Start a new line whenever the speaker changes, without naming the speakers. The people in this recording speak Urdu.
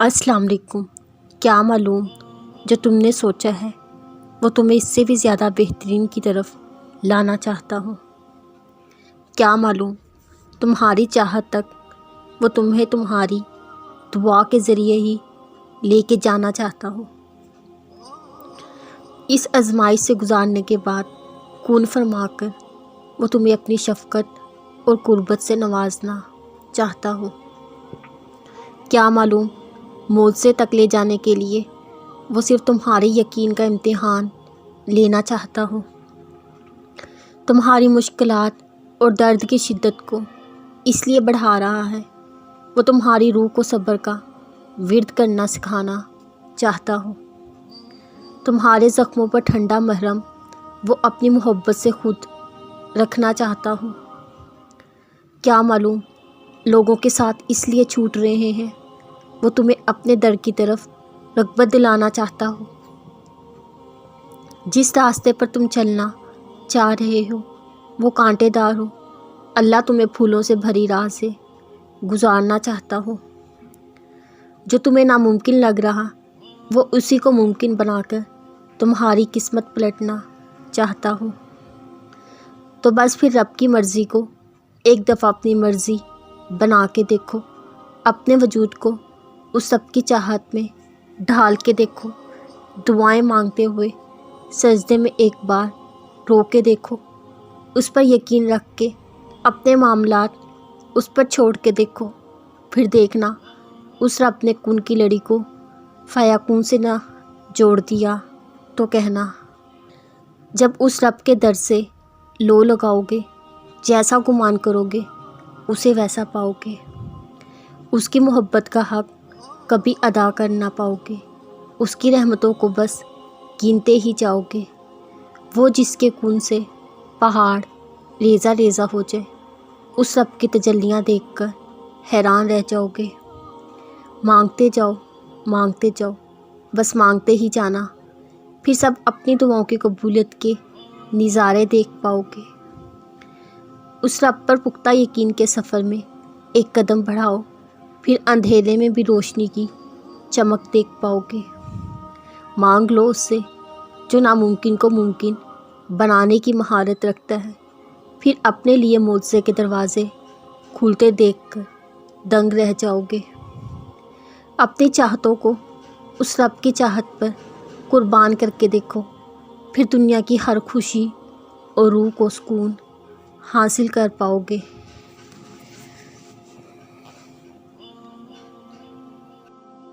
السلام علیکم۔ کیا معلوم جو تم نے سوچا ہے وہ تمہیں اس سے بھی زیادہ بہترین کی طرف لانا چاہتا ہو۔ کیا معلوم تمہاری چاہت تک وہ تمہیں تمہاری دعا کے ذریعے ہی لے کے جانا چاہتا ہو۔ اس آزمائش سے گزارنے کے بعد کون فرما کر وہ تمہیں اپنی شفقت اور قربت سے نوازنا چاہتا ہو۔ کیا معلوم موت تک لے جانے کے لیے وہ صرف تمہارے یقین کا امتحان لینا چاہتا ہو۔ تمہاری مشکلات اور درد کی شدت کو اس لیے بڑھا رہا ہے وہ تمہاری روح کو صبر کا ورد کرنا سکھانا چاہتا ہو۔ تمہارے زخموں پر ٹھنڈا مرہم وہ اپنی محبت سے خود رکھنا چاہتا ہو۔ کیا معلوم لوگوں کے ساتھ اس لیے چھوٹ رہے ہیں وہ تمہیں اپنے در کی طرف رغبت دلانا چاہتا ہو۔ جس راستے پر تم چلنا چاہ رہے ہو وہ کانٹے دار ہو، اللہ تمہیں پھولوں سے بھری راہ سے گزارنا چاہتا ہو۔ جو تمہیں ناممکن لگ رہا وہ اسی کو ممکن بنا کر تمہاری قسمت پلٹنا چاہتا ہو۔ تو بس پھر رب کی مرضی کو ایک دفعہ اپنی مرضی بنا کے دیکھو، اپنے وجود کو اس سب کی چاہت میں ڈھال کے دیکھو، دعائیں مانگتے ہوئے سجدے میں ایک بار رو کے دیکھو، اس پر یقین رکھ کے اپنے معاملات اس پر چھوڑ کے دیکھو، پھر دیکھنا اس رب نے کن کی لڑی کو فیکون سے نہ جوڑ دیا تو کہنا۔ جب اس رب کے در سے لو لگاؤ گے، جیسا گمان کرو گے اسے ویسا پاؤ گے، اس کی محبت کا حق کبھی ادا کر نہ پاؤ گے، اس کی رحمتوں کو بس گنتے ہی جاؤ گے۔ وہ جس کے کن سے پہاڑ ریزہ ریزہ ہو جائے، اس رب کی تجلیاں دیکھ کر حیران رہ جاؤ گے۔ مانگتے جاؤ، بس مانگتے ہی جانا، پھر سب اپنی دعاؤں کی قبولیت کے نظارے دیکھ پاؤ گے۔ اس رب پر پختہ یقین کے سفر میں ایک قدم بڑھاؤ، پھر اندھیرے میں بھی روشنی کی چمک دیکھ پاؤ گے۔ مانگ لو اس سے جو ناممکن کو ممکن بنانے کی مہارت رکھتا ہے، پھر اپنے لیے معجزے کے دروازے کھلتے دیکھ کر دنگ رہ جاؤ گے۔ اپنی چاہتوں کو اس رب کی چاہت پر قربان کر کے دیکھو، پھر دنیا کی ہر خوشی اور روح کو سکون حاصل کر پاؤ گے۔